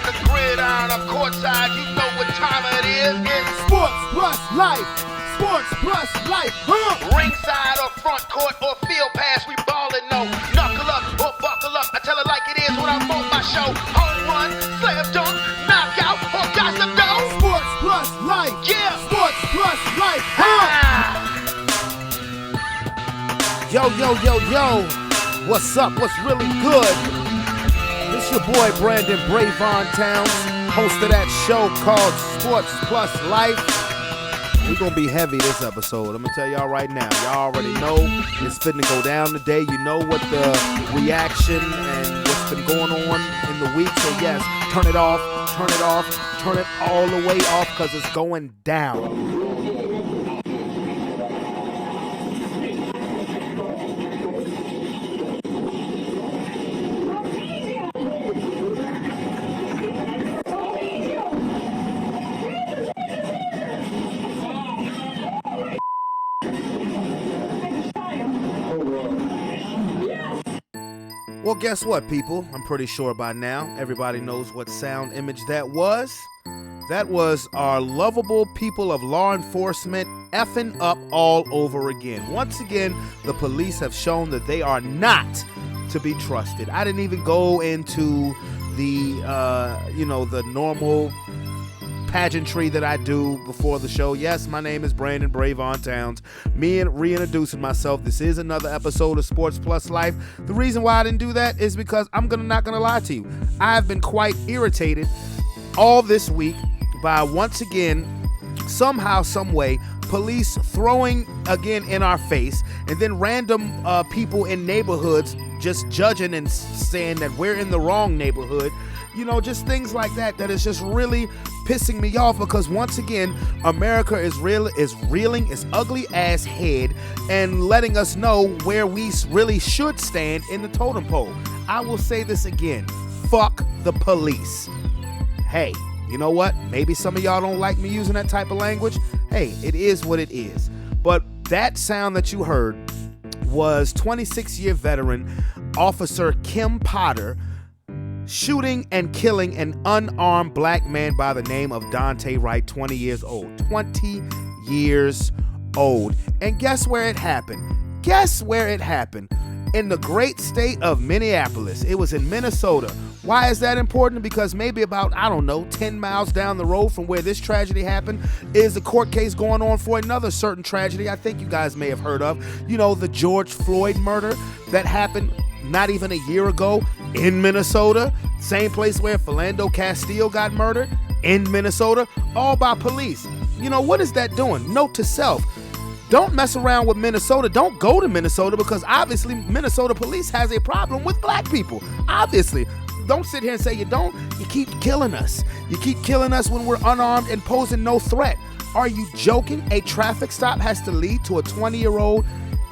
on the gridiron or courtside, you know what time it is. It's Sports plus life. Sports plus life. ringside or front court or field pass, we ballin', no. Knuckle up or buckle up, I tell it like it is when I'm on my show. Home run, slam dunk, knockout, or got some dough. Sports plus life. Yeah. Sports plus life. Yo, yo, yo, yo. What's up? What's really good? It's your boy Brandon Brevon Towns, host of that show called Sports Plus Life. We're going to be heavy this episode. I'm going to tell y'all right now. Y'all already know it's fitting to go down today. You know what the reaction and what's been going on in the week. So yes, turn it off, turn it off, turn it all the way off because it's going down. Well, guess what, people? I'm pretty sure by now everybody knows what sound image that was. That was our lovable people of law enforcement effing up all over again. Once again, the police have shown that they are not to be trusted. I didn't even go into the, the normal pageantry that I do before the show. Yes, my name is Brandon Brevon Towns. Me and reintroducing myself. This is another episode of Sports Plus Life. The reason why I didn't do that is because I'm not gonna lie to you. I've been quite irritated all this week by once again, somehow, some way, police throwing again in our face, and then random people in neighborhoods just judging and saying that we're in the wrong neighborhood. You know, just things like that is just really pissing me off because once again, America is reeling its ugly ass head and letting us know where we really should stand in the totem pole. I will say this again. Fuck the police. Hey, you know what? Maybe some of y'all don't like me using that type of language. Hey, it is what it is. But that sound that you heard was 26-year veteran Officer Kim Potter shooting and killing an unarmed black man by the name of Daunte Wright, 20 years old. 20 years old. And guess where it happened? Guess where it happened? In the great state of Minneapolis. It was in Minnesota. Why is that important? Because maybe about, 10 miles down the road from where this tragedy happened is a court case going on for another certain tragedy I think you guys may have heard of. You know, the George Floyd murder that happened not even a year ago in Minnesota. Same place where Philando Castile got murdered, in Minnesota, all by police. You know, what is that doing? Note to self. Don't mess around with Minnesota. Don't go to Minnesota because obviously Minnesota police has a problem with black people. Obviously. Don't sit here and say you don't. You keep killing us. You keep killing us when we're unarmed and posing no threat. Are you joking? A traffic stop has to lead to a 20-year-old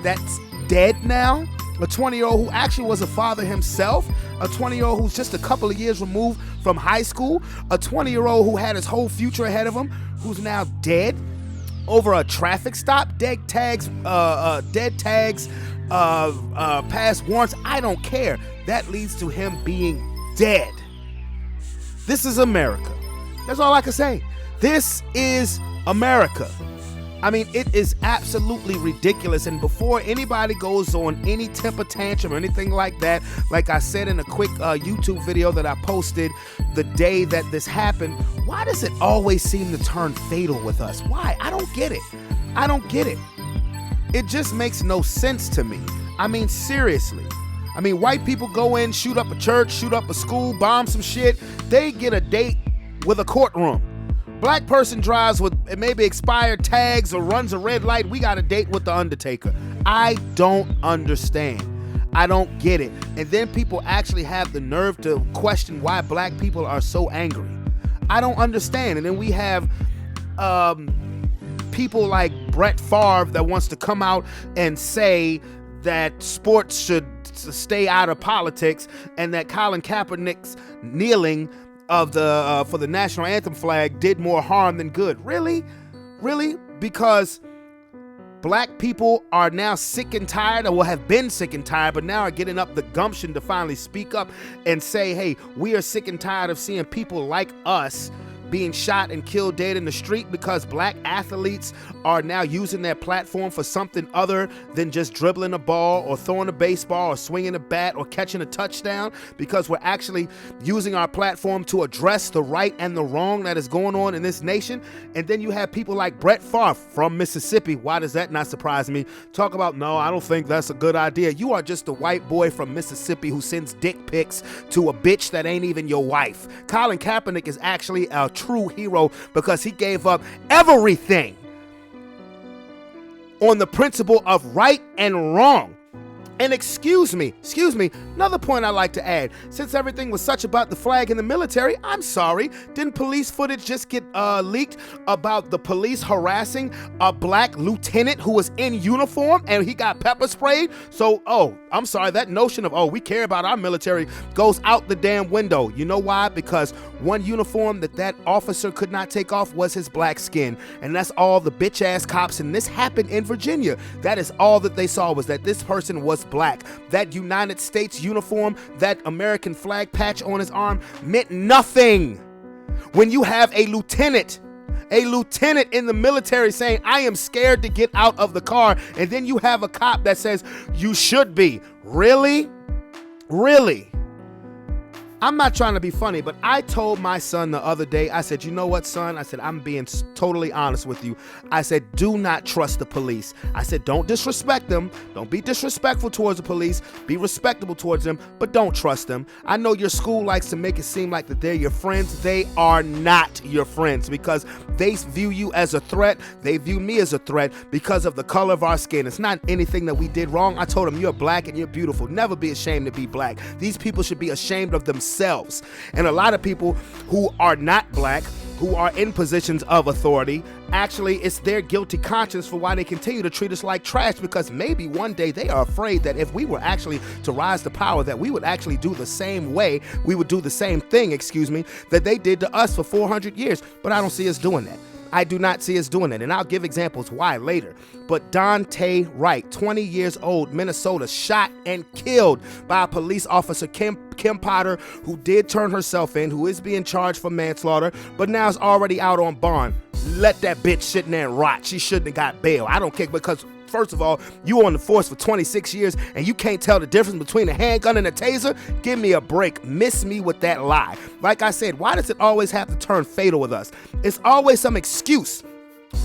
that's dead now? A 20-year-old who actually was a father himself? A 20-year-old who's just a couple of years removed from high school? A 20-year-old who had his whole future ahead of him, who's now dead over a traffic stop? Dead tags, past warrants, I don't care. That leads to him being dead. This is America. That's all I can say. This is America. I mean, it is absolutely ridiculous. And before anybody goes on any temper tantrum or anything like that, like I said in a quick YouTube video that I posted the day that this happened, why does it always seem to turn fatal with us? Why? I don't get it. I don't get it. It just makes no sense to me. I mean, seriously. I mean, white people go in, shoot up a church, shoot up a school, bomb some shit. They get a date with a courtroom. Black person drives with maybe expired tags or runs a red light. We got a date with the Undertaker. I don't understand. I don't get it. And then people actually have the nerve to question why black people are so angry. I don't understand. And then we have people like Brett Favre that wants to come out and say that sports should stay out of politics and that Colin Kaepernick's kneeling of the for the national anthem flag did more harm than good. Really? Because Black people are now sick and tired, or have been sick and tired, but now are getting up the gumption to finally speak up and say, hey, we are sick and tired of seeing people like us being shot and killed dead in the street because black athletes are now using their platform for something other than just dribbling a ball or throwing a baseball or swinging a bat or catching a touchdown, because we're actually using our platform to address the right and the wrong that is going on in this nation. And then you have people like Brett Favre from Mississippi. Why does that not surprise me? Talk about, no, I don't think that's a good idea. You are just a white boy from Mississippi who sends dick pics to a bitch that ain't even your wife. Colin Kaepernick is actually a true hero because he gave up everything on the principle of right and wrong. And excuse me, another point I'd like to add, since everything was such about the flag in the military, I'm sorry, didn't police footage just get leaked about the police harassing a black lieutenant who was in uniform and he got pepper sprayed? So, I'm sorry, that notion of, we care about our military goes out the damn window. You know why? Because one uniform that officer could not take off was his black skin. And that's all the bitch ass cops, and this happened in Virginia. That is all that they saw, was that this person was black. That United States uniform, that American flag patch on his arm meant nothing. When you have a lieutenant in the military saying, I am scared to get out of the car, and then you have a cop that says, you should be. Really? I'm not trying to be funny, but I told my son the other day, I said, you know what, son? I said, I'm being totally honest with you. I said, do not trust the police. I said, don't disrespect them. Don't be disrespectful towards the police. Be respectable towards them, but don't trust them. I know your school likes to make it seem like that they're your friends. They are not your friends, because they view you as a threat. They view me as a threat because of the color of our skin. It's not anything that we did wrong. I told them, you're black and you're beautiful. Never be ashamed to be black. These people should be ashamed of themselves. And a lot of people who are not black, who are in positions of authority, actually it's their guilty conscience for why they continue to treat us like trash, because maybe one day they are afraid that if we were actually to rise to power, that we would actually do the same way, we would do the same thing, that they did to us for 400 years. But I don't see us doing that. I do not see us doing that, and I'll give examples why later. But Daunte Wright, 20 years old, Minnesota, shot and killed by a police officer, Kim Potter, who did turn herself in, who is being charged for manslaughter, but now is already out on bond. Let that bitch sit in there and rot. She shouldn't have got bail. I don't care, because first of all, you were on the force for 26 years and you can't tell the difference between a handgun and a taser? Give me a break. Miss me with that lie. Like I said, why does it always have to turn fatal with us? It's always some excuse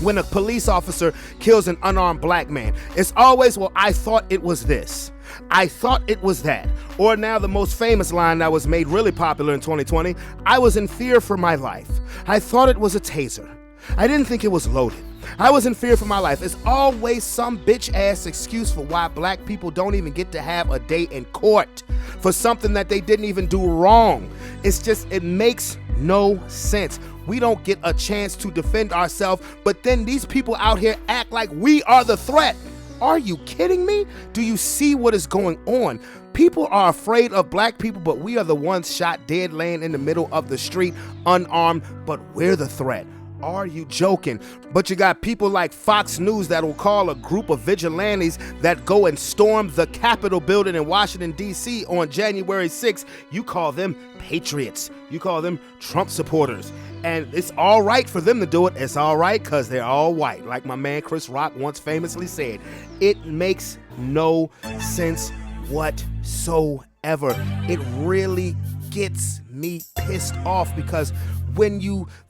when a police officer kills an unarmed black man. It's always, well, I thought it was this. I thought it was that. Or now the most famous line that was made really popular in 2020, I was in fear for my life. I thought it was a taser. I didn't think it was loaded. I was in fear for my life. It's always some bitch ass excuse for why black people don't even get to have a day in court for something that they didn't even do wrong. It's just, it makes no sense. We don't get a chance to defend ourselves, but then these people out here act like we are the threat. Are you kidding me? Do you see what is going on? People are afraid of black people, but we are the ones shot dead laying in the middle of the street, unarmed, but we're the threat. Are you joking? But you got people like Fox News that will call a group of vigilantes that go and storm the Capitol building in Washington, D.C. on January 6th. You call them patriots. You call them Trump supporters. And it's all right for them to do it. It's all right because they're all white. Like my man Chris Rock once famously said, it makes no sense whatsoever. It really gets me pissed off, because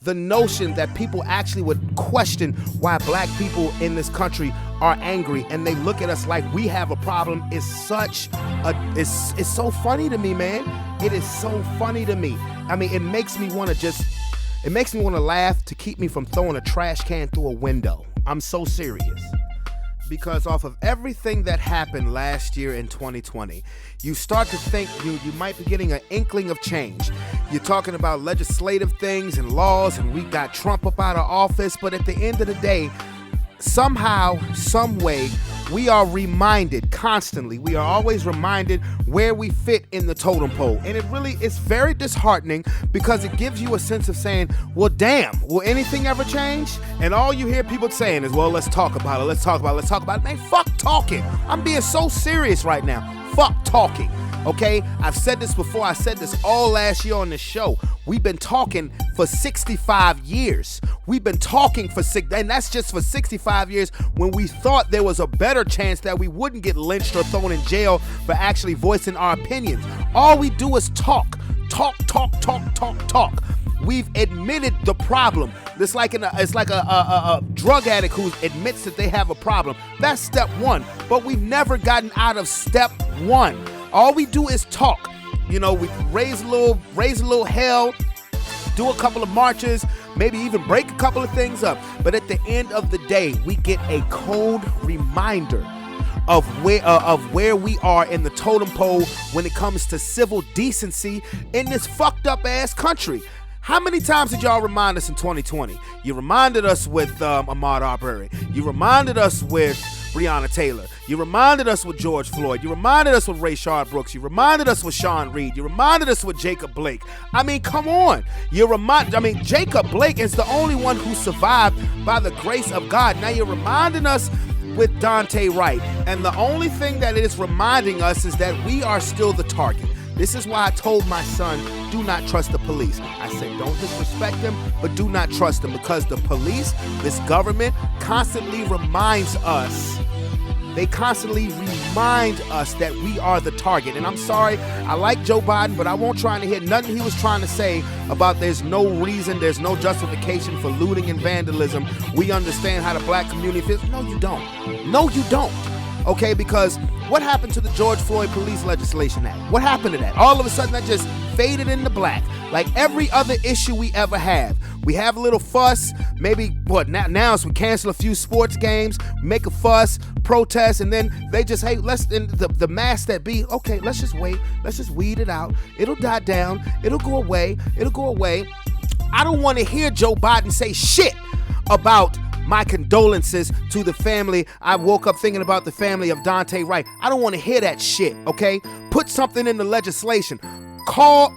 the notion that people actually would question why black people in this country are angry and they look at us like we have a problem is it's so funny to me, man. It is so funny to me. I mean, it makes me want to laugh to keep me from throwing a trash can through a window. I'm so serious. Because off of everything that happened last year in 2020, you start to think you might be getting an inkling of change. You're talking about legislative things and laws, and we got Trump up out of office, but at the end of the day, somehow, some way, we are reminded constantly. We are always reminded where we fit in the totem pole. And it's very disheartening because it gives you a sense of saying, well, damn, will anything ever change? And all you hear people saying is, well, let's talk about it. Let's talk about it. Let's talk about it. Man, fuck talking. I'm being so serious right now. Fuck talking. Okay, I've said this before. I said this all last year on the show. We've been talking for 65 years. We've been talking and that's just for 65 years when we thought there was a better chance that we wouldn't get lynched or thrown in jail for actually voicing our opinions. All we do is talk. We've admitted the problem. It's like a drug addict who admits that they have a problem. That's step one. But we've never gotten out of step one. All we do is talk. You know, we raise a little hell, do a couple of marches, maybe even break a couple of things up. But at the end of the day, we get a cold reminder of where we are in the totem pole when it comes to civil decency in this fucked up ass country. How many times did y'all remind us in 2020? You reminded us with Ahmaud Arbery. You reminded us with Breonna Taylor. You reminded us with George Floyd. You reminded us with Rayshard Brooks. You reminded us with Sean Reed. You reminded us with Jacob Blake. I mean, come on. Jacob Blake is the only one who survived by the grace of God. Now you're reminding us with Daunte Wright. And the only thing that it is reminding us is that we are still the target. This is why I told my son, do not trust the police. I said, don't disrespect them, but do not trust them, because the police, this government, constantly reminds us. They constantly remind us that we are the target. And I'm sorry, I like Joe Biden, but I won't try to hear nothing he was trying to say about there's no reason, there's no justification for looting and vandalism. We understand how the black community feels. No, you don't. No, you don't. Okay, because what happened to the George Floyd Police Legislation Act? What happened to that? All of a sudden, that just faded into black. Like every other issue we ever have. We have a little fuss, maybe, now is we cancel a few sports games, make a fuss, protest, and then they just, hey, the mass that be, okay, let's just wait, let's just weed it out. It'll die down, it'll go away. I don't want to hear Joe Biden say shit about my condolences to the family. I woke up thinking about the family of Daunte Wright. I don't want to hear that shit, okay? Put something in the legislation. Call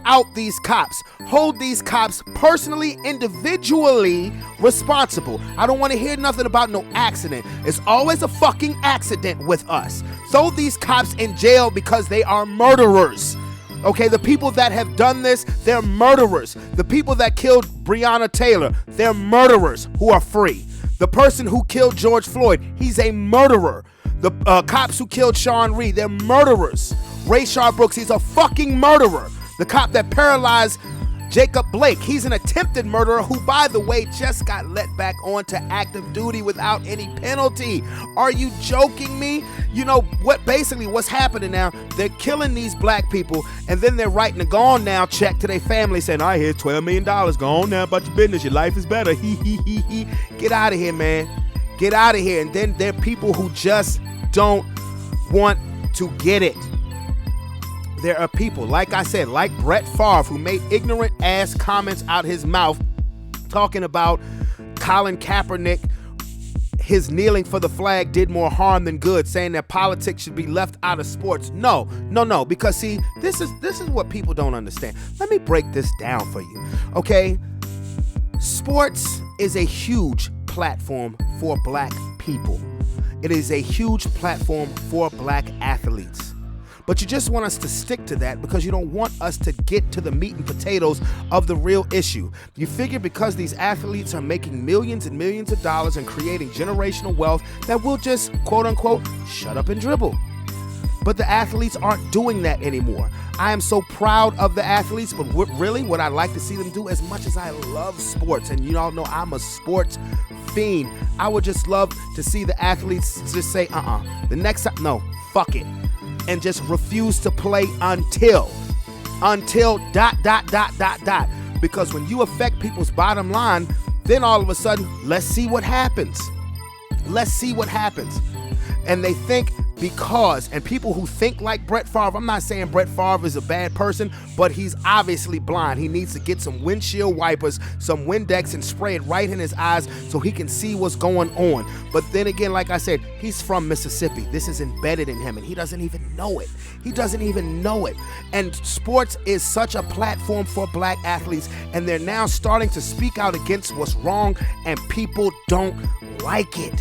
out these cops. Hold these cops personally, individually responsible. I don't want to hear nothing about no accident. It's always a fucking accident with us. Throw these cops in jail because they are murderers. Okay, the people that have done this, they're murderers. The people that killed Breonna Taylor, they're murderers who are free. The person who killed George Floyd, he's a murderer. The cops who killed Sean Reed, they're murderers. Rayshard Brooks, he's a fucking murderer. The cop that paralyzed Jacob Blake, he's an attempted murderer who, by the way, just got let back onto active duty without any penalty. Are you joking me? You know what's happening now? They're killing these black people, and then they're writing a gone now check to their family saying, all right, here's $12 million. Go on now about your business. Your life is better. Get out of here, man. Get out of here. And then there are people who just don't want to get it. There are people, like I said, like Brett Favre, who made ignorant ass comments out his mouth talking about Colin Kaepernick. His kneeling for the flag did more harm than good, saying that politics should be left out of sports. No, because see, this is what people don't understand. Let me break this down for you, okay? Sports is a huge platform for black people. It is a huge platform for black athletes. But you just want us to stick to that because you don't want us to get to the meat and potatoes of the real issue. You figure because these athletes are making millions and millions of dollars and creating generational wealth that we'll just, quote unquote, shut up and dribble. But the athletes aren't doing that anymore. I am so proud of the athletes, but what I'd like to see them do, as much as I love sports, and you all know I'm a sports fiend, I would just love to see the athletes just say, the next time, no, fuck it. And just refuse to play until. Because when you affect people's bottom line, then all of a sudden, let's see what happens. And they think because, and people who think like Brett Favre, I'm not saying Brett Favre is a bad person, but he's obviously blind. He needs to get some windshield wipers, some Windex, and spray it right in his eyes so he can see what's going on. But then again, like I said, he's from Mississippi. This is embedded in him, and he doesn't even know it. He doesn't even know it. And sports is such a platform for black athletes, and they're now starting to speak out against what's wrong, and people don't like it.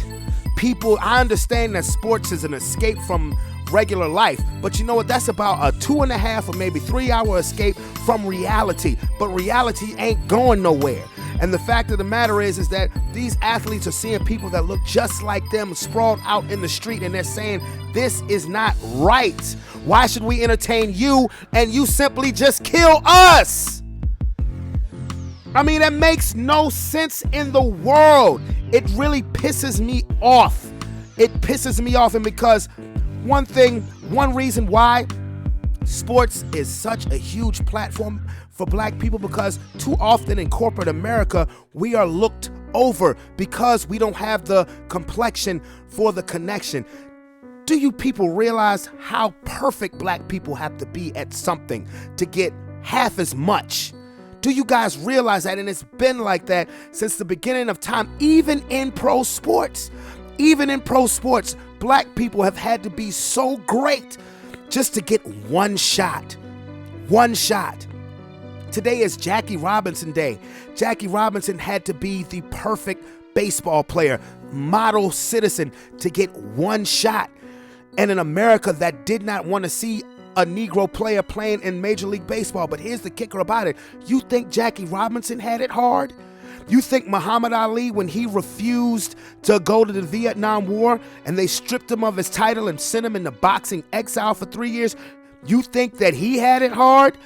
I understand that sports is an escape from regular life, but you know what? That's about a 2.5 or maybe 3 hour escape from reality. But reality ain't going nowhere. And the fact of the matter is that these athletes are seeing people that look just like them sprawled out in the street, and they're saying, this is not right. Why should we entertain you and you simply just kill us? I mean, that makes no sense in the world. It really pisses me off. It pisses me off, and because one reason why sports is such a huge platform for black people, because too often in corporate America, we are looked over because we don't have the complexion for the connection. Do you people realize how perfect black people have to be at something to get half as much? Do you guys realize that? And it's been like that since the beginning of time, even in pro sports. Even in pro sports, black people have had to be so great just to get one shot. One shot. Today is Jackie Robinson Day. Jackie Robinson had to be the perfect baseball player, model citizen, to get one shot. And in America that did not want to see a Negro player playing in Major League Baseball. But here's the kicker about it. You think Jackie Robinson had it hard? You think Muhammad Ali, when he refused to go to the Vietnam War and they stripped him of his title and sent him into boxing exile for 3 years, you think that he had it hard?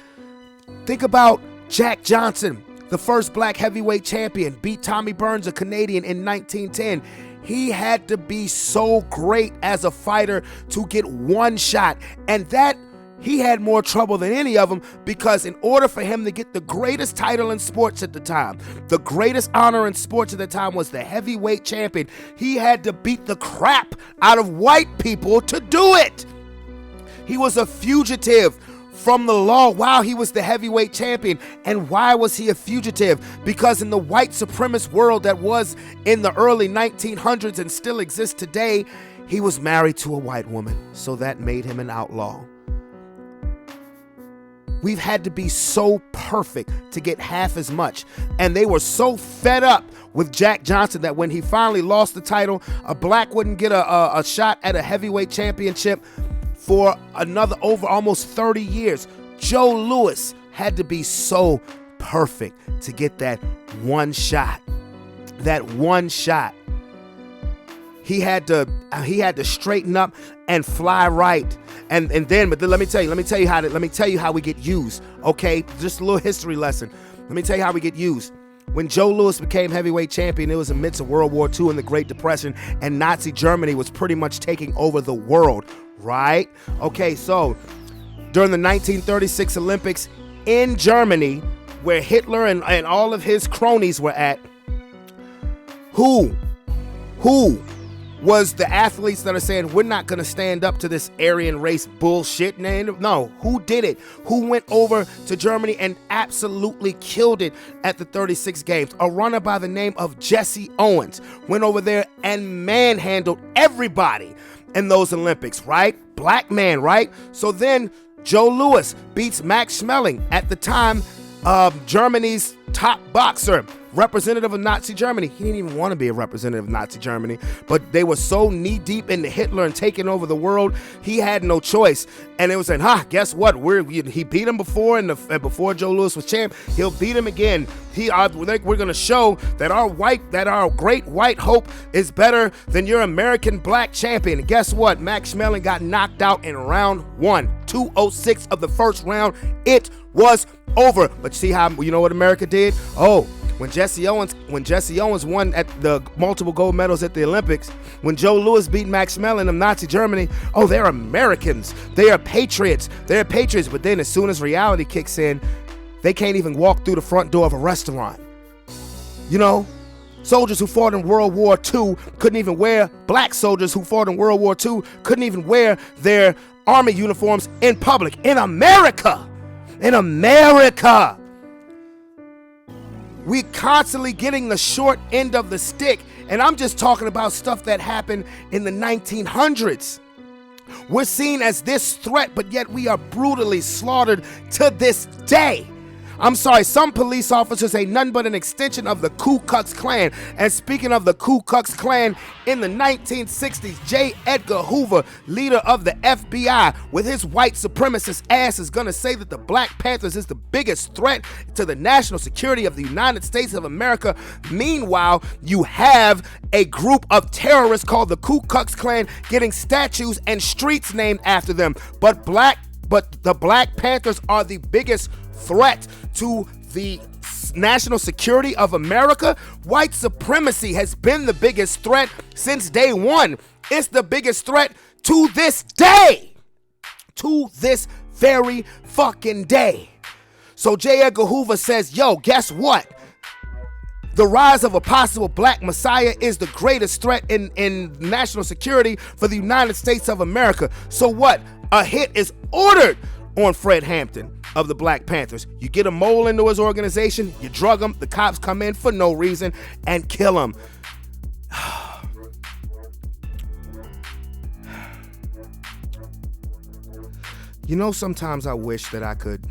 Think about Jack Johnson, the first black heavyweight champion, beat Tommy Burns, a Canadian, in 1910. He had to be so great as a fighter to get one shot. And that he had more trouble than any of them, because in order for him to get the greatest title in sports at the time, the greatest honor in sports at the time was the heavyweight champion, he had to beat the crap out of white people to do it. He was a fugitive from the law while he was the heavyweight champion. And why was he a fugitive? Because in the white supremacist world that was in the early 1900s and still exists today, he was married to a white woman, so that made him an outlaw. We've had to be so perfect to get half as much. And they were so fed up with Jack Johnson that when he finally lost the title, a black wouldn't get a shot at a heavyweight championship for another over almost 30 years. Joe Louis had to be so perfect to get that one shot. That one shot. He had to straighten up and fly right. And then let me tell you how we get used. Okay, just a little history lesson. Let me tell you how we get used. When Joe Louis became heavyweight champion, it was amidst of World War II and the Great Depression, and Nazi Germany was pretty much taking over the world, right? Okay, so during the 1936 Olympics in Germany, where Hitler and all of his cronies were at, who was the athletes that are saying, we're not going to stand up to this Aryan race bullshit? No, who did it? Who went over to Germany and absolutely killed it at the 36 games? A runner by the name of Jesse Owens went over there and manhandled everybody in those Olympics, right? Black man, right? So then Joe Louis beats Max Schmeling, at the time Germany's top boxer, representative of Nazi Germany. He didn't even want to be a representative of Nazi Germany, but they were so knee deep into Hitler and taking over the world, he had no choice. And it was saying, guess what? He beat him before, and before Joe Louis was champ, he'll beat him again. We're going to show that our great white hope is better than your American black champion. And guess what? Max Schmeling got knocked out in round 1, 2:06 of the first round. It was over. But see how, you know what America did? When Jesse Owens won at the multiple gold medals at the Olympics, when Joe Louis beat Max Schmeling of Nazi Germany, they're Americans. They are patriots. They're patriots. But then as soon as reality kicks in, they can't even walk through the front door of a restaurant. You know, Soldiers who fought in World War II couldn't even wear, black soldiers who fought in World War II couldn't even wear their army uniforms in public. In America. In America. We're constantly getting the short end of the stick. And I'm just talking about stuff that happened in the 1900s. We're seen as this threat, but yet we are brutally slaughtered to this day. I'm sorry, some police officers ain't nothing but an extension of the Ku Klux Klan. And speaking of the Ku Klux Klan, in the 1960s, J. Edgar Hoover, leader of the FBI, with his white supremacist ass, is gonna say that the Black Panthers is the biggest threat to the national security of the United States of America. Meanwhile, you have a group of terrorists called the Ku Klux Klan getting statues and streets named after them. But the Black Panthers are the biggest threat to the national security of America. White supremacy has been the biggest threat since day one. It's the biggest threat to this day. To this very fucking day. So J. Edgar Hoover says, yo, guess what? The rise of a possible black messiah is the greatest threat in national security for the United States of America. So what? A hit is ordered on Fred Hampton of the Black Panthers. You get a mole into his organization, you drug him, the cops come in for no reason and kill him. You know, sometimes I wish that I could,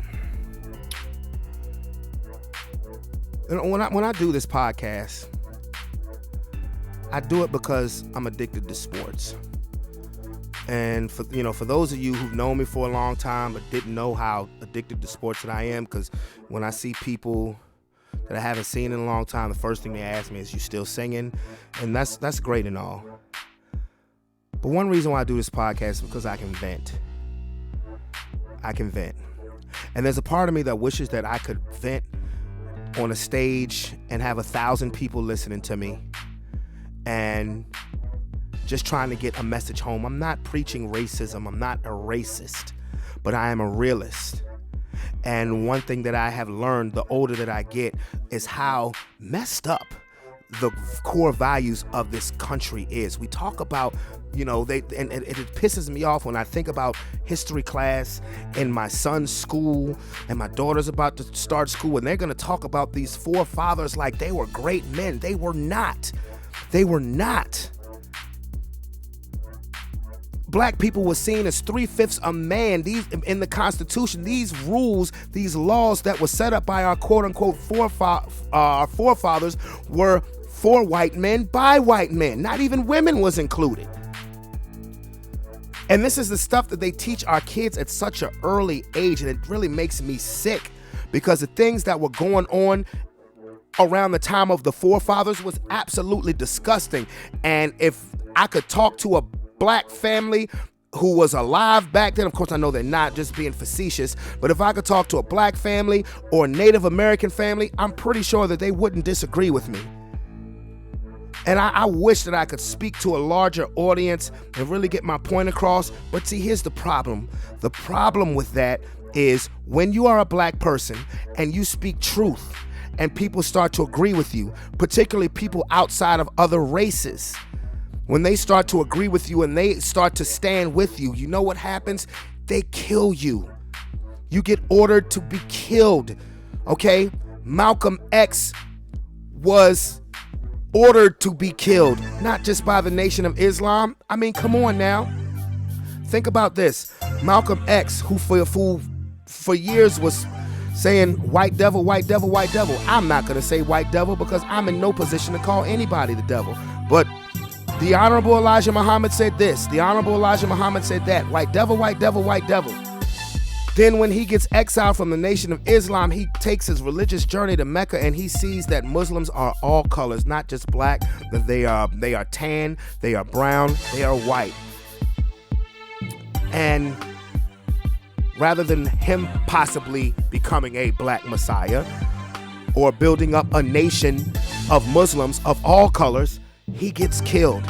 you know, when I do this podcast, I do it because I'm addicted to sports. And for those of you who've known me for a long time but didn't know how addicted to sports that I am, because when I see people that I haven't seen in a long time, the first thing they ask me is, you still singing? And that's great and all. But one reason why I do this podcast is because I can vent. I can vent. And there's a part of me that wishes that I could vent on a stage and have 1,000 people listening to me and just trying to get a message home. I'm not preaching racism. I'm not a racist, but I am a realist. And one thing that I have learned the older that I get is how messed up the core values of this country is. We talk about, and it pisses me off when I think about history class in my son's school, and my daughter's about to start school, and they're going to talk about these forefathers like they were great men. They were not. They were not. Black people were seen as 3/5 a man. These in the Constitution, these rules, these laws that were set up by our quote-unquote forefathers were for white men, by white men. Not even women was included. And this is the stuff that they teach our kids at such an early age, and it really makes me sick, because the things that were going on around the time of the forefathers was absolutely disgusting. And if I could talk to a black family who was alive back then, of course I know they're not, just being facetious, but if I could talk to a black family or a Native American family, I'm pretty sure that they wouldn't disagree with me. And I wish that I could speak to a larger audience and really get my point across. But see, here's the problem. The problem with that is when you are a black person and you speak truth and people start to agree with you, particularly people outside of other races, when they start to agree with you and they start to stand with you, you know what happens? They kill you. You get ordered to be killed, okay? Malcolm X was ordered to be killed, not just by the Nation of Islam. I mean, come on now. Think about this. Malcolm X, who for years was saying white devil, white devil, white devil. I'm not going to say white devil because I'm in no position to call anybody the devil. But the Honorable Elijah Muhammad said this. The Honorable Elijah Muhammad said that. White devil, white devil, white devil. Then when he gets exiled from the Nation of Islam, he takes his religious journey to Mecca and he sees that Muslims are all colors, not just black, but they are tan, they are brown, they are white. And rather than him possibly becoming a black messiah or building up a nation of Muslims of all colors, he gets killed.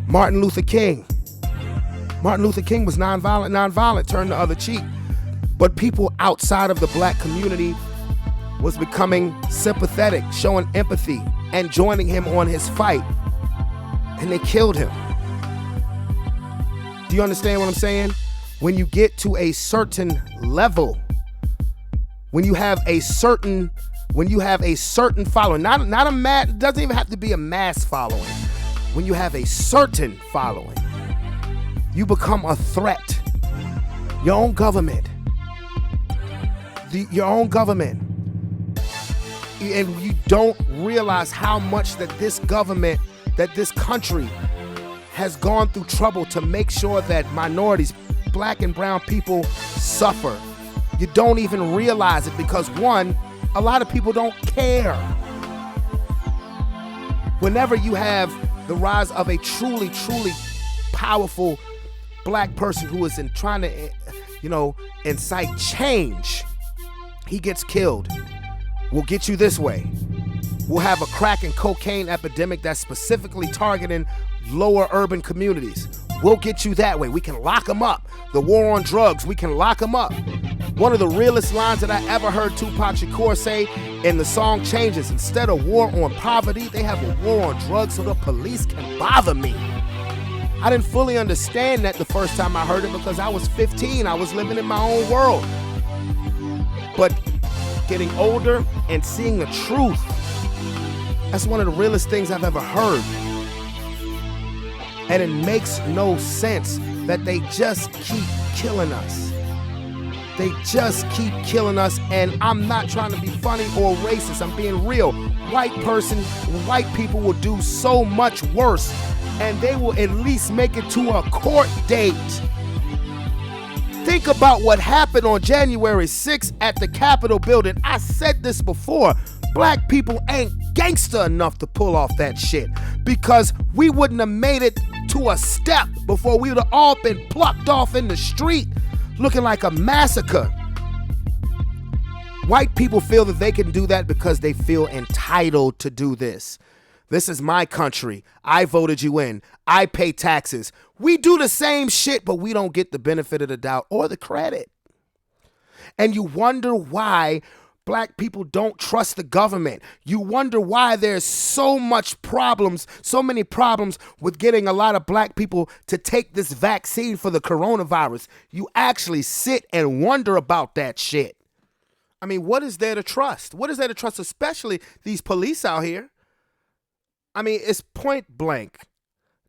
Martin Luther King was nonviolent, turned the other cheek. But people outside of the black community was becoming sympathetic, showing empathy, and joining him on his fight. And they killed him. Do you understand what I'm saying? When you get to a certain level, when you have a certain following, not a mass, it doesn't even have to be a mass following. When you have a certain following, you become a threat. Your own government. Your own government. And you don't realize how much that this government, that this country has gone through trouble to make sure that minorities, black and brown people suffer. You don't even realize it because, one, a lot of people don't care. Whenever you have the rise of a truly, truly powerful black person who is trying to, incite change, he gets killed. We'll get you this way. We'll have a crack and cocaine epidemic that's specifically targeting lower urban communities. We'll get you that way. We can lock them up. The war on drugs, we can lock them up. One of the realest lines that I ever heard Tupac Shakur say in the song Changes, instead of war on poverty, they have a war on drugs so the police can bother me. I didn't fully understand that the first time I heard it because I was 15. I was living in my own world. But getting older and seeing the truth, that's one of the realest things I've ever heard. And it makes no sense that they just keep killing us. They just keep killing us, and I'm not trying to be funny or racist. I'm being real. White people will do so much worse, and they will at least make it to a court date. Think about what happened on January 6th at the Capitol building. I said this before. Black people ain't gangster enough to pull off that shit because we wouldn't have made it to a step before we would have all been plucked off in the street looking like a massacre. White people feel that they can do that because they feel entitled to do this. This is my country. I voted you in. I pay taxes. We do the same shit, but we don't get the benefit of the doubt or the credit. And you wonder why black people don't trust the government. You wonder why there's so many problems with getting a lot of black people to take this vaccine for the coronavirus. You actually sit and wonder about that shit. I mean, what is there to trust? What is there to trust, especially these police out here? I mean, it's point blank.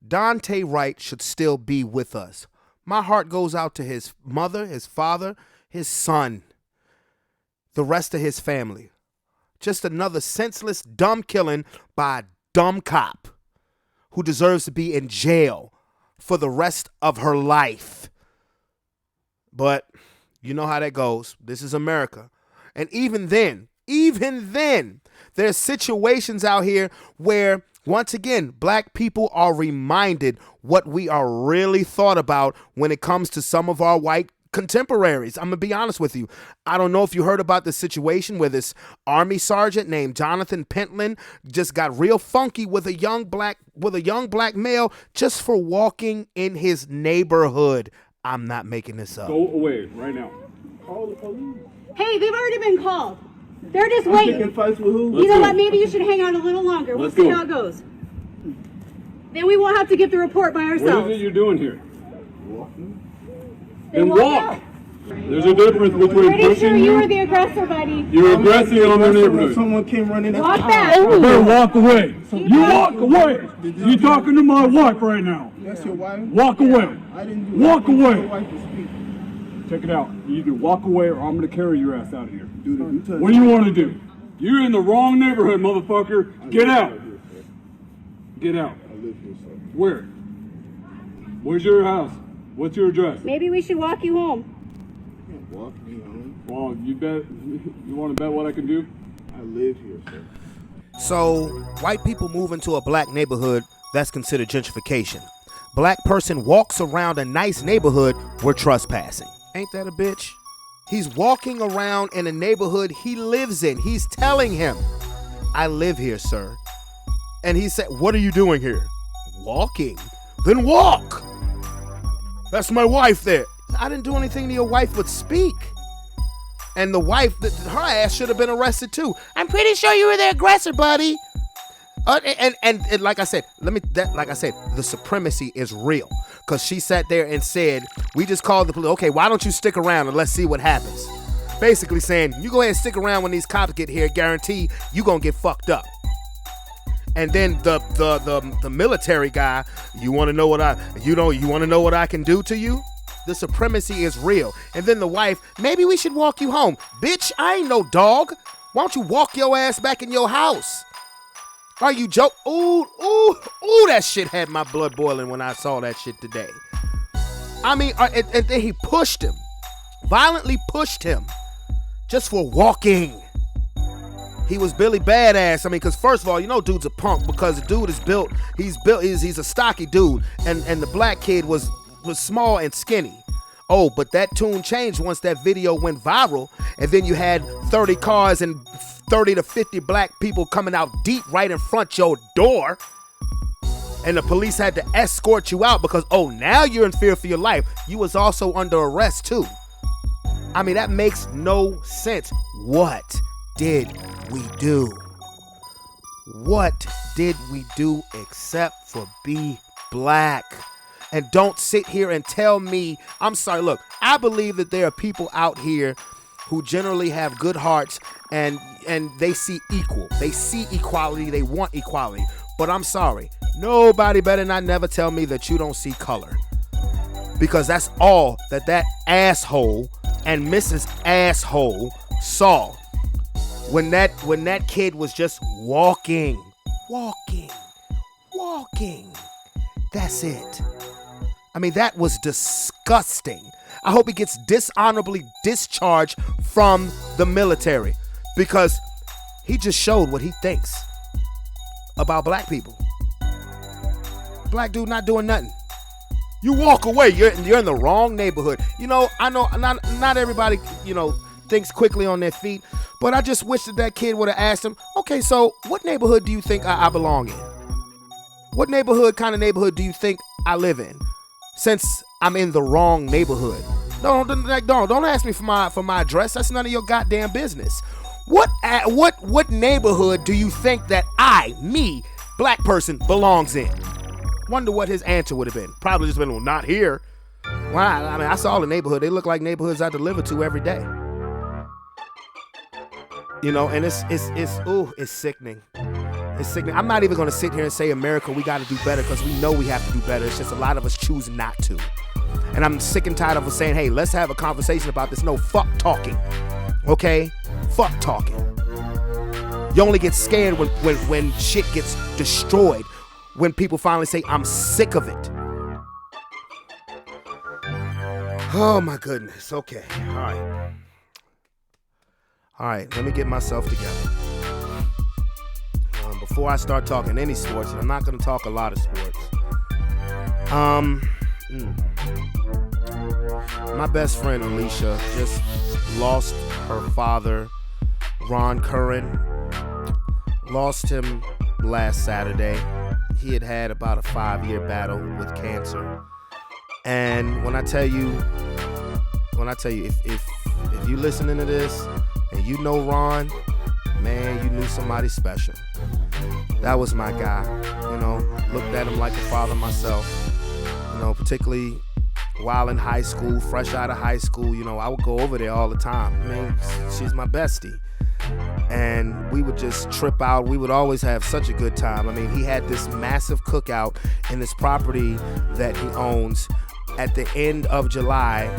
Daunte Wright should still be with us. My heart goes out to his mother, his father, his son, the rest of his family. Just another senseless, dumb killing by a dumb cop who deserves to be in jail for the rest of her life. But you know how that goes. This is America. And even then, there's situations out here where, once again, black people are reminded what we are really thought about when it comes to some of our white contemporaries. I'm going to be honest with you. I don't know if you heard about the situation where this Army sergeant named Jonathan Pentland just got real funky with a young black male just for walking in his neighborhood. I'm not making this up. Go away right now. Call the police. Hey, they've already been called. They're just waiting. Picking fights with who? You know what? Maybe you should hang out a little longer. We'll see how it goes. Then we won't have to get the report by ourselves. What is it you're doing here? Walking. Then walk. There's a difference between Pretty pushing sure you were the aggressor, buddy. You're aggressing on the neighborhood. Someone came running up. Walk back. You better walk away. You walk away. You're talking to my wife right now. That's your wife? Walk away. I didn't do Walk anything away. for your wife to speak. Check it out. You either walk away or I'm going to carry your ass out of here. Dude, What do you want to do? You're in the wrong neighborhood, motherfucker. Get out. Get out. I live here, sir. Where? Where's your house? What's your address? Maybe we should walk you home. You can't walk me home. Well, you want to bet what I can do? I live here, sir. So, white people move into a black neighborhood, that's considered gentrification. Black person walks around a nice neighborhood, we're trespassing. Ain't that a bitch? He's walking around in a neighborhood he lives in. He's telling him, I live here, sir. And he said, what are you doing here? Walking. Then walk. That's my wife there. I didn't do anything to your wife but speak. And the wife, her ass should have been arrested too. I'm pretty sure you were the aggressor, buddy. And like I said, the supremacy is real. Because she sat there and said, we just called the police. Okay, why don't you stick around and let's see what happens? Basically saying, you go ahead and stick around when these cops get here, guarantee you gonna get fucked up. And then the military guy, you wanna know what I can do to you? The supremacy is real. And then the wife, maybe we should walk you home. Bitch, I ain't no dog. Why don't you walk your ass back in your house? Are you joke? Ooh, that shit had my blood boiling when I saw that shit today. I mean, and then he pushed him, violently pushed him, just for walking. He was Billy Badass. I mean, because first of all, you know dude's a punk because the dude is built, he's a stocky dude, and the black kid was small and skinny. Oh, but that tune changed once that video went viral, and then you had 30 cars and 30 to 50 black people coming out deep right in front your door, and the police had to escort you out because, oh, now you're in fear for your life. You was also under arrest too. I mean, that makes no sense. What did we do? What did we do except for be black? And don't sit here and tell me, I'm sorry, look, I believe that there are people out here who generally have good hearts and they see equal. They see equality, they want equality. But I'm sorry, nobody better not never tell me that you don't see color. Because that's all that asshole and Mrs. Asshole saw when that kid was just walking. That's it. I mean, that was disgusting. I hope he gets dishonorably discharged from the military because he just showed what he thinks about black people. Black dude not doing nothing. You walk away, you're in the wrong neighborhood. You know, I know not everybody, thinks quickly on their feet, but I just wish that kid would have asked him, okay, so what neighborhood do you think I belong in? What kind of neighborhood do you think I live in? Since I'm in the wrong neighborhood. Don't ask me for my address. That's none of your goddamn business. What neighborhood do you think that me, black person, belongs in? Wonder what his answer would have been. Probably just been, well, not here. Why? I mean, I saw the neighborhood. They look like neighborhoods I deliver to every day. And it's sickening. It's sickening. I'm not even going to sit here and say, America, we got to do better because we know we have to do better. It's just a lot of us choose not to. And I'm sick and tired of us saying, hey, let's have a conversation about this. No, fuck talking. Okay? Fuck talking. You only get scared when shit gets destroyed. When people finally say, I'm sick of it. Oh, my goodness. Okay. All right. Let me get myself together. Before I start talking any sports, and I'm not going to talk a lot of sports. My best friend Alicia just lost her father, Ron Currin. Lost him last Saturday. He had about a 5-year battle with cancer. And when I tell you, if you listening to this and you know Ron, man, you knew somebody special. That was my guy. Looked at him like a father myself. Particularly while in high school, fresh out of high school, I would go over there all the time. I mean, she's my bestie. And we would just trip out. We would always have such a good time. I mean, he had this massive cookout in this property that he owns at the end of July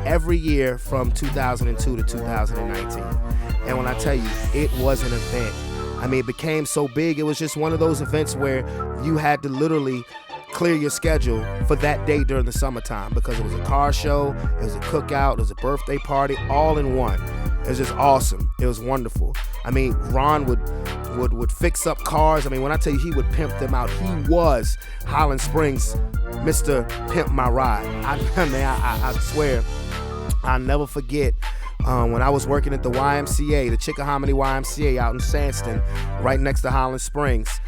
every year from 2002 to 2019. And when I tell you, it was an event. I mean, it became so big, it was just one of those events where you had to literally clear your schedule for that day during the summertime because it was a car show, it was a cookout, it was a birthday party, all in one. It was just awesome. It was wonderful. I mean, Ron would fix up cars. I mean, when I tell you he would pimp them out, he was Highland Springs Mr. Pimp My Ride. I swear, I'll never forget when I was working at the YMCA, the Chickahominy YMCA out in Sandston, right next to Highland Springs.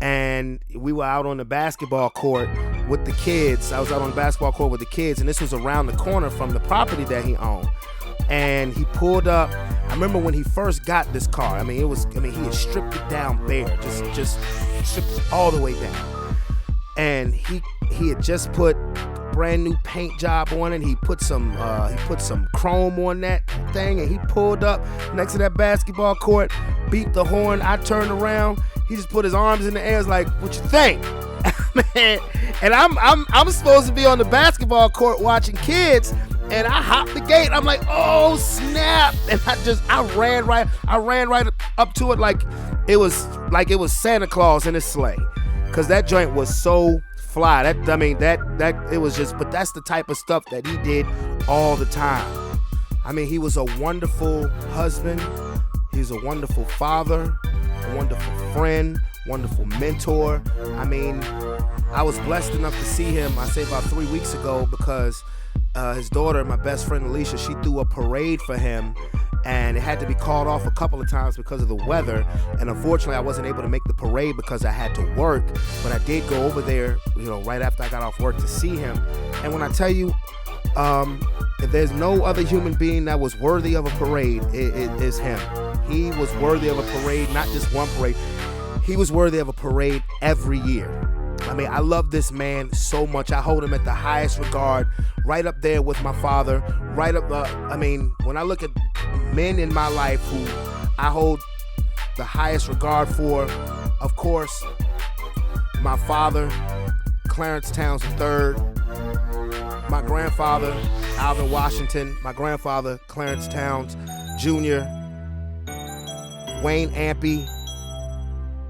And we were out on the basketball court with the kids. I was out on the basketball court with the kids, and this was around the corner from the property that he owned. and he pulled up. I remember when he first got this car. I mean, he had stripped it down bare, just stripped it all the way down. And he had just put brand new paint job on it. He put some chrome on that thing, and he pulled up next to that basketball court, beat the horn. I turned around. He just put his arms in the air. Was like, "What you think?" Man, and I'm supposed to be on the basketball court watching kids, and I hopped the gate. I'm like, "Oh snap!" And I ran right up to it like it was Santa Claus in his sleigh, cause that joint was so fly. That it was just. But that's the type of stuff that he did all the time. I mean, he was a wonderful husband. He's a wonderful father, a wonderful friend, wonderful mentor. I mean, I was blessed enough to see him, I say about 3 weeks ago, because his daughter, my best friend Alicia, she threw a parade for him, and it had to be called off a couple of times because of the weather. And unfortunately, I wasn't able to make the parade because I had to work, but I did go over there, right after I got off work to see him. And when I tell you, if there's no other human being that was worthy of a parade, it is him. He was worthy of a parade, not just one parade. He was worthy of a parade every year. I mean, I love this man so much. I hold him at the highest regard, right up there with my father, right up, when I look at men in my life who I hold the highest regard for, of course, my father, Clarence Towns III, my grandfather, Alvin Washington, my grandfather, Clarence Towns Jr., Wayne Ampey,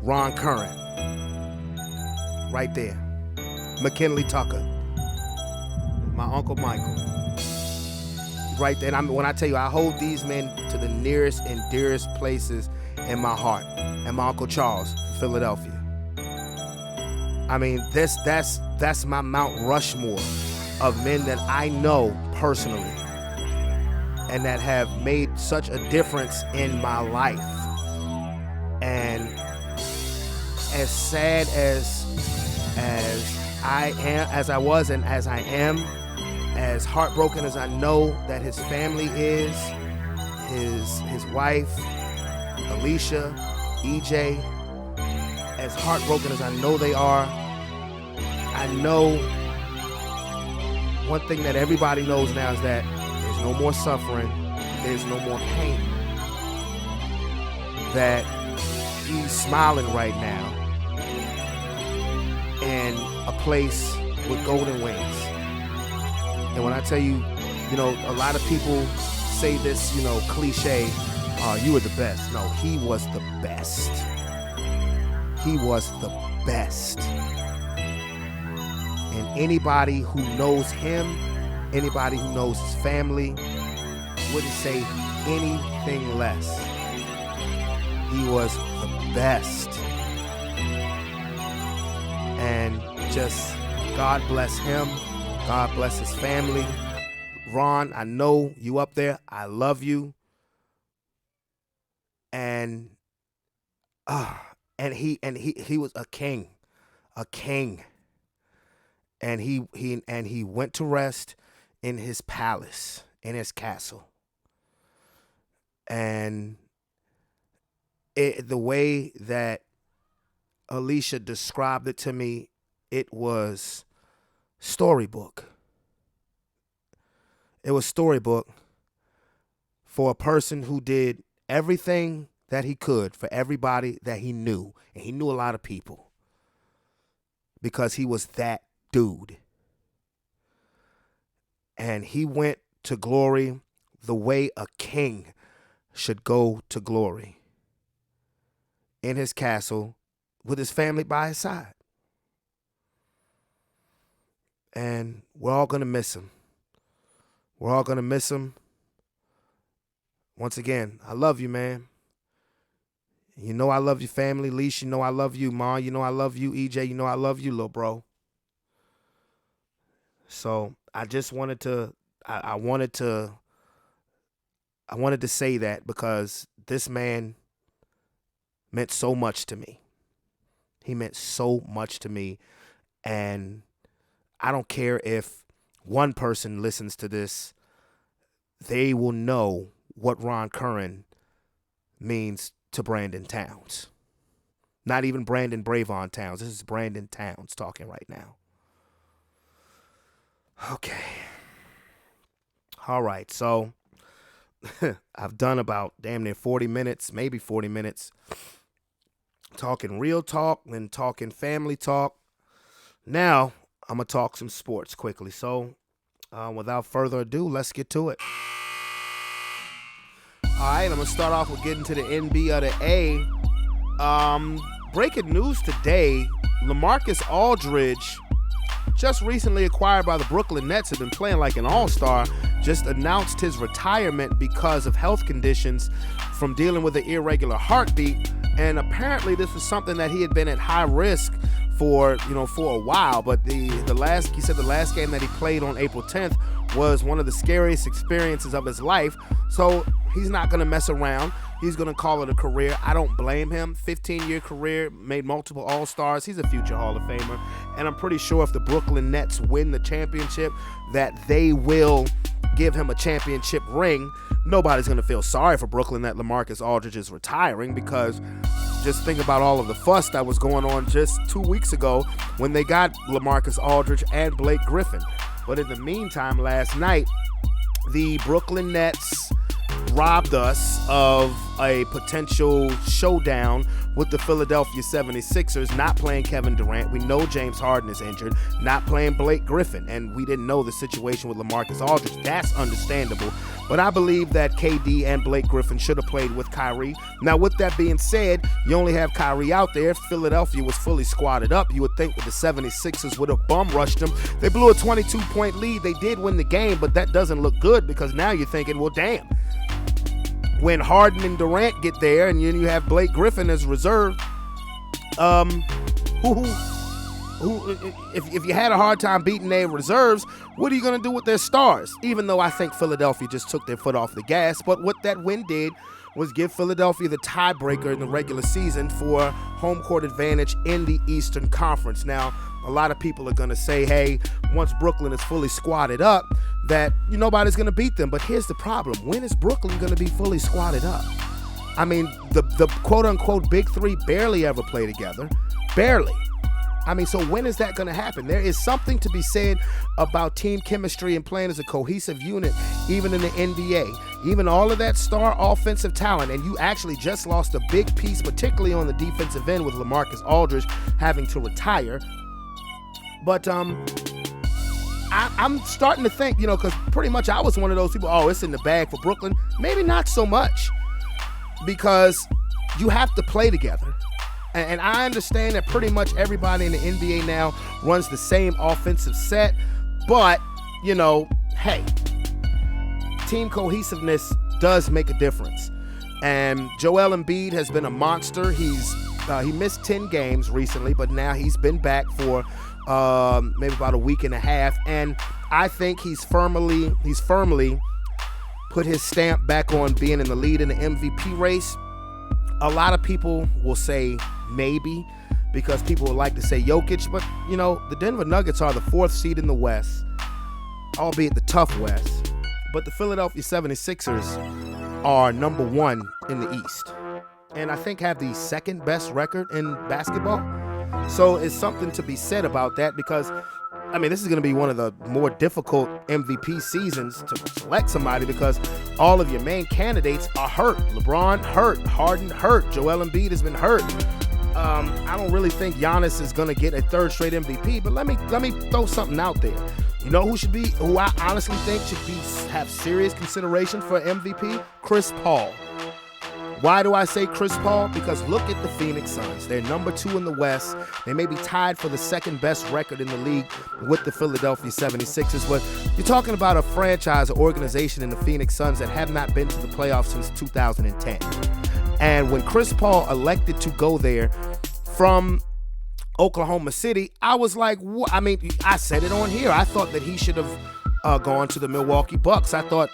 Ron Currin. Right there. McKinley Tucker. My Uncle Michael. Right there. And when I tell you, I hold these men to the nearest and dearest places in my heart. And my Uncle Charles from Philadelphia. I mean, that's my Mount Rushmore of men that I know personally and that have made such a difference in my life. And as sad as I was and as I am, as heartbroken as I know that his family is, his wife, Alicia, EJ, as heartbroken as I know they are, I know one thing that everybody knows now is that there's no more suffering, there's no more pain, that he's smiling right now in a place with golden wings. And when I tell you, a lot of people say this, cliche, you were the best. No, he was the best. He was the best. And anybody who knows him, anybody who knows his family, wouldn't say anything less. He was the best. And just God bless him. God bless his family. Ron, I know you up there. I love you. And he was a king. A king. And he went to rest in his palace, in his castle. And the way that Alicia described it to me, it was storybook. It was storybook for a person who did everything that he could for everybody that he knew. And he knew a lot of people because he was that dude. And he went to glory the way a king should go to glory, in his castle with his family by his side. And we're all going to miss him. We're all going to miss him. Once again, I love you, man. You know I love your family. Leash, you know I love you. Ma, you know I love you. EJ, you know I love you, little bro. So I just wanted to, I wanted to say that because this man meant so much to me. He meant so much to me. And I don't care if one person listens to this they will know what Ron Currin means to Brandon Towns. Not even Brandon Brevon Towns. This is Brandon Towns talking right now. Okay. All right, so I've done about damn near 40 minutes, maybe 40 minutes, talking real talk and talking family talk. Now, I'm going to talk some sports quickly. So, without further ado, let's get to it. All right, I'm going to start off with getting to the NB of the A. Breaking news today, LaMarcus Aldridge, just recently acquired by the Brooklyn Nets, had been playing like an all-star, just announced his retirement because of health conditions from dealing with an irregular heartbeat. And apparently this was something that he had been at high risk for a while. But he said the last game that he played on April 10th was one of the scariest experiences of his life. So he's not going to mess around. He's going to call it a career. I don't blame him. 15-year career, made multiple All-Stars. He's a future Hall of Famer. And I'm pretty sure if the Brooklyn Nets win the championship, that they will give him a championship ring. Nobody's going to feel sorry for Brooklyn that LaMarcus Aldridge is retiring, because just think about all of the fuss that was going on just 2 weeks ago when they got LaMarcus Aldridge and Blake Griffin. But in the meantime, last night, the Brooklyn Nets robbed us of a potential showdown with the Philadelphia 76ers, not playing Kevin Durant. We know James Harden is injured, not playing Blake Griffin, and we didn't know the situation with LaMarcus Aldridge. That's understandable. But I believe that KD and Blake Griffin should have played with Kyrie. Now, with that being said, you only have Kyrie out there. If Philadelphia was fully squatted up, you would think that the 76ers would have bum rushed them. They blew a 22-point lead. They did win the game, but that doesn't look good, because now you're thinking, well, damn. When Harden and Durant get there, and then you have Blake Griffin as reserve, if you had a hard time beating their reserves, what are you going to do with their stars? Even though I think Philadelphia just took their foot off the gas, but what that win did was give Philadelphia the tiebreaker in the regular season for home court advantage in the Eastern Conference. Now, a lot of people are going to say, hey, once Brooklyn is fully squatted up, that nobody's going to beat them. But here's the problem. When is Brooklyn going to be fully squatted up? I mean, the quote-unquote Big Three barely ever play together. Barely. I mean, so when is that going to happen? There is something to be said about team chemistry and playing as a cohesive unit, even in the NBA. Even all of that star offensive talent, and you actually just lost a big piece, particularly on the defensive end with LaMarcus Aldridge having to retire. But I'm starting to think, because pretty much I was one of those people, it's in the bag for Brooklyn. Maybe not so much, because you have to play together. And I understand that pretty much everybody in the NBA now runs the same offensive set. But, hey, team cohesiveness does make a difference. And Joel Embiid has been a monster. He missed 10 games recently, but now he's been back for maybe about a week and a half. And I think he's firmly put his stamp back on being in the lead in the MVP race. A lot of people will say maybe, because people would like to say Jokic, but the Denver Nuggets are the 4th seed in the West, albeit the tough West. But the Philadelphia 76ers are number 1 in the East, and I think have the 2nd best record in basketball. So it's something to be said about that, because this is going to be one of the more difficult MVP seasons to select somebody, because all of your main candidates are hurt. LeBron hurt, Harden hurt, Joel Embiid has been hurt. I don't really think Giannis is going to get a 3rd straight MVP, but let me throw something out there. You know who I honestly think should have serious consideration for MVP? Chris Paul. Why do I say Chris Paul? Because look at the Phoenix Suns. They're number 2 in the West. They may be tied for the 2nd best record in the league with the Philadelphia 76ers, but you're talking about a franchise, an organization in the Phoenix Suns that have not been to the playoffs since 2010. And when Chris Paul elected to go there from Oklahoma City, I was like, what? I said it on here. I thought that he should have gone to the Milwaukee Bucks. I thought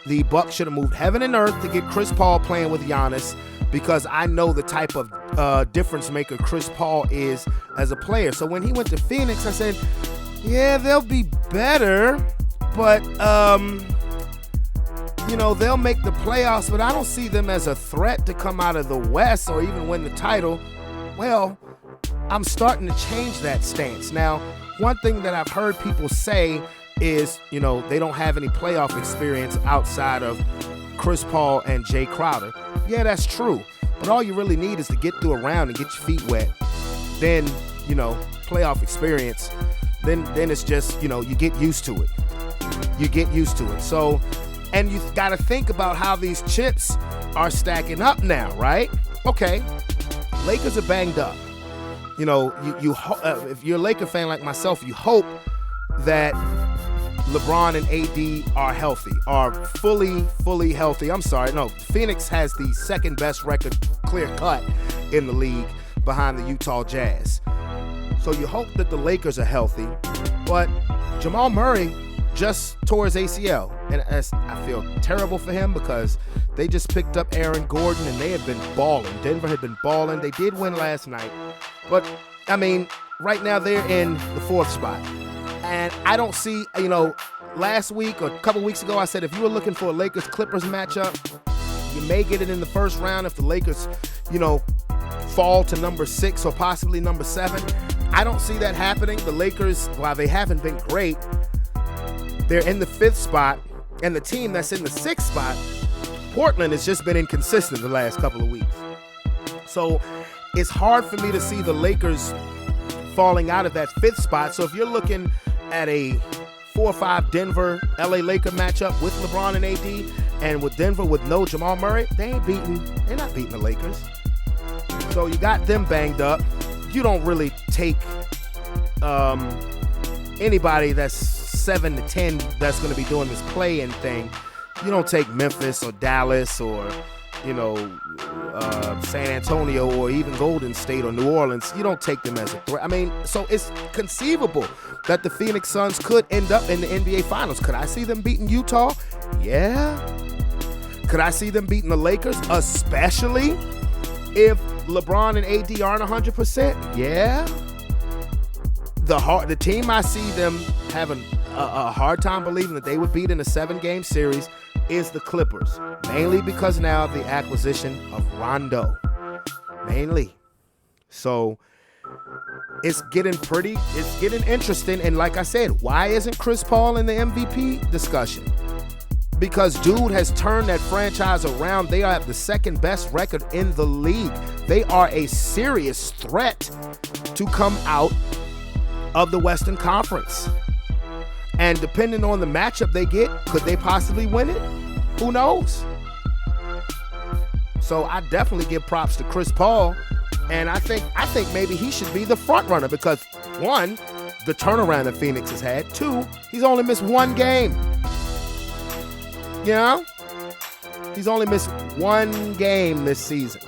the Bucks should have moved heaven and earth to get Chris Paul playing with Giannis, because I know the type of difference maker Chris Paul is as a player. So when he went to Phoenix, I said, yeah, they'll be better, but they'll make the playoffs, but I don't see them as a threat to come out of the West or even win the title. Well, I'm starting to change that stance. Now, one thing that I've heard people say is, they don't have any playoff experience outside of Chris Paul and Jay Crowder. Yeah, that's true. But all you really need is to get through a round and get your feet wet. Then, playoff experience, then it's just, you get used to it. You get used to it. So, and you got to think about how these chips are stacking up now, right? Okay, Lakers are banged up. If you're a Laker fan like myself, you hope that LeBron and AD are healthy, are fully healthy. I'm sorry, no, Phoenix has the second best record, clear cut, in the league behind the Utah Jazz. So you hope that the Lakers are healthy, but Jamal Murray just tore his ACL, and I feel terrible for him because they just picked up Aaron Gordon and they had been balling. Denver had been balling. They did win last night, but right now they're in the 4th spot. And I don't see, last week or a couple weeks ago, I said if you were looking for a Lakers-Clippers matchup, you may get it in the first round if the Lakers, fall to number 6 or possibly number 7. I don't see that happening. The Lakers, while they haven't been great, they're in the 5th spot, and the team that's in the 6th spot, Portland, has just been inconsistent the last couple of weeks. So it's hard for me to see the Lakers falling out of that 5th spot. So if you're looking at a 4-5 Denver LA Laker matchup with LeBron and AD, and with Denver with no Jamal Murray, they're not beating the Lakers. So you got them banged up. You don't really take anybody that's 7 to 10 that's going to be doing this play-in thing. You don't take Memphis or Dallas or San Antonio or even Golden State or New Orleans. You don't take them as a threat. So it's conceivable that the Phoenix Suns could end up in the NBA Finals. Could I see them beating Utah? Yeah. Could I see them beating the Lakers, especially if LeBron and AD aren't 100%? Yeah. The team I see them having a hard time believing that they would beat in a 7-game series is the Clippers, mainly because now of the acquisition of Rondo, mainly. So it's getting interesting. And like I said, why isn't Chris Paul in the MVP discussion? Because dude has turned that franchise around. They have the 2nd best record in the league. They are a serious threat to come out of the Western Conference. And depending on the matchup they get, could they possibly win it? Who knows? So I definitely give props to Chris Paul, and I think maybe he should be the front runner because 1, the turnaround that Phoenix has had. 2, he's only missed 1 game. He's only missed 1 game this season.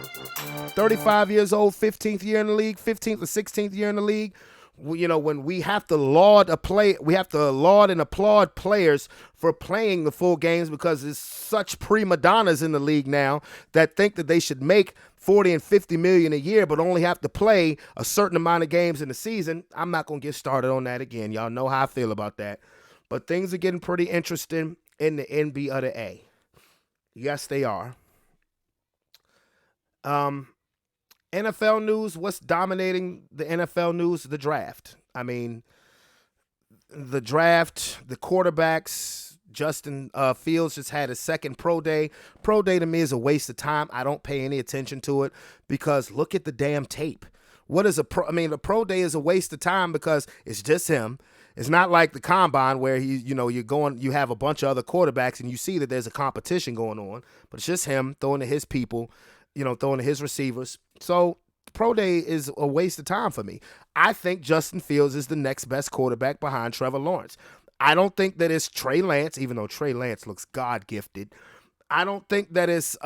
35 years old, 15th year in the league, 15th or 16th year in the league. When we have to laud and applaud players for playing the full games because there's such prima donnas in the league now that think that they should make $40 and $50 million a year but only have to play a certain amount of games in the season. I'm not going to get started on that again. Y'all know how I feel about that. But things are getting pretty interesting in the NBA. Yes, they are. NFL news, what's dominating the NFL news? The draft. The draft, the quarterbacks. Justin Fields just had his 2nd pro day. Pro day to me is a waste of time. I don't pay any attention to it because look at the damn tape. What is a pro? The pro day is a waste of time because it's just him. It's not like the combine where you have a bunch of other quarterbacks and you see that there's a competition going on, but it's just him throwing to his people, throwing to his receivers. So pro day is a waste of time for me. I think Justin Fields is the next best quarterback behind Trevor Lawrence. I don't think that it's Trey Lance, even though Trey Lance looks God-gifted. I don't think that it's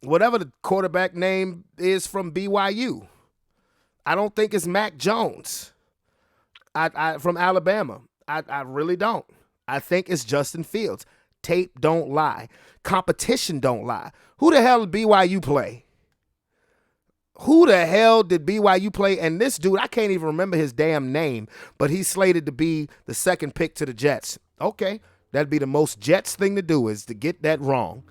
whatever the quarterback name is from BYU. I don't think it's Mac Jones from Alabama. I really don't. I think it's Justin Fields. Tape don't lie. Competition don't lie. Who the hell did BYU play? Who the hell did BYU play? And this dude, I can't even remember his damn name, but he's slated to be the 2nd pick to the Jets. Okay, That'd be the most Jets thing to do, is to get that wrong.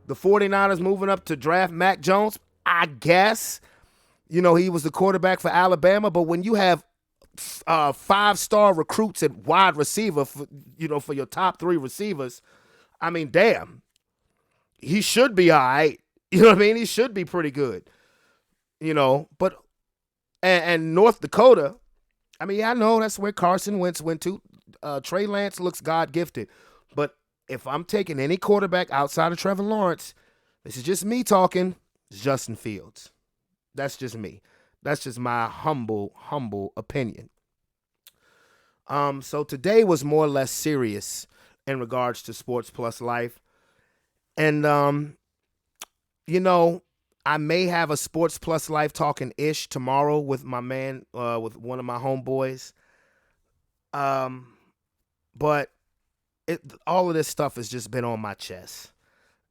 The 49ers moving up to draft Mac Jones, I guess. You know, he was the quarterback for Alabama, but when you have 5-star recruits at wide receiver, for your top 3 receivers, I mean, damn. He should be all right. You know what I mean? He should be pretty good. But and North Dakota, I mean, I know that's where Carson Wentz went to. Trey Lance looks God-gifted. But if I'm taking any quarterback outside of Trevor Lawrence, this is just me talking, it's Justin Fields. That's just me. That's just my humble opinion. So today was more or less serious in regards to Sports Plus Life. And, I may have a Sports Plus Life talking-ish tomorrow with my man, with one of my homeboys. But all of this stuff has just been on my chest.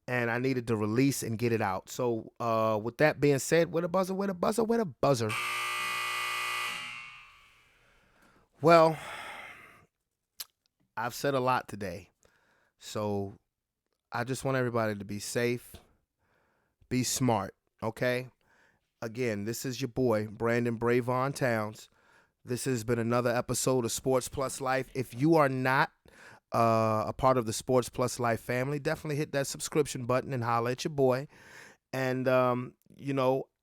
And I needed to release and get it out. So with that being said, with a buzzer. Well, I've said a lot today. So I just want everybody to be safe, be smart, okay? Again, this is your boy, Brandon Brevon Towns. This has been another episode of Sports Plus Life. If you are not a part of the Sports Plus Life family, definitely hit that subscription button and holler at your boy. And,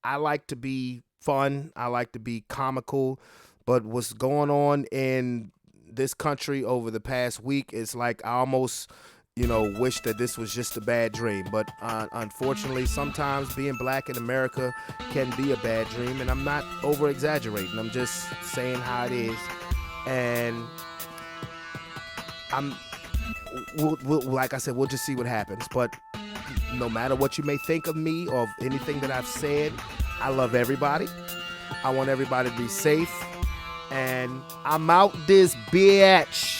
I like to be fun. I like to be comical. But what's going on in this country over the past week is like I almost, wish that this was just a bad dream. But unfortunately, sometimes being black in America can be a bad dream. And I'm not over-exaggerating. I'm just saying how it is. And like I said, we'll just see what happens. But no matter what you may think of me or of anything that I've said, I love everybody. I want everybody to be safe. And I'm out this bitch.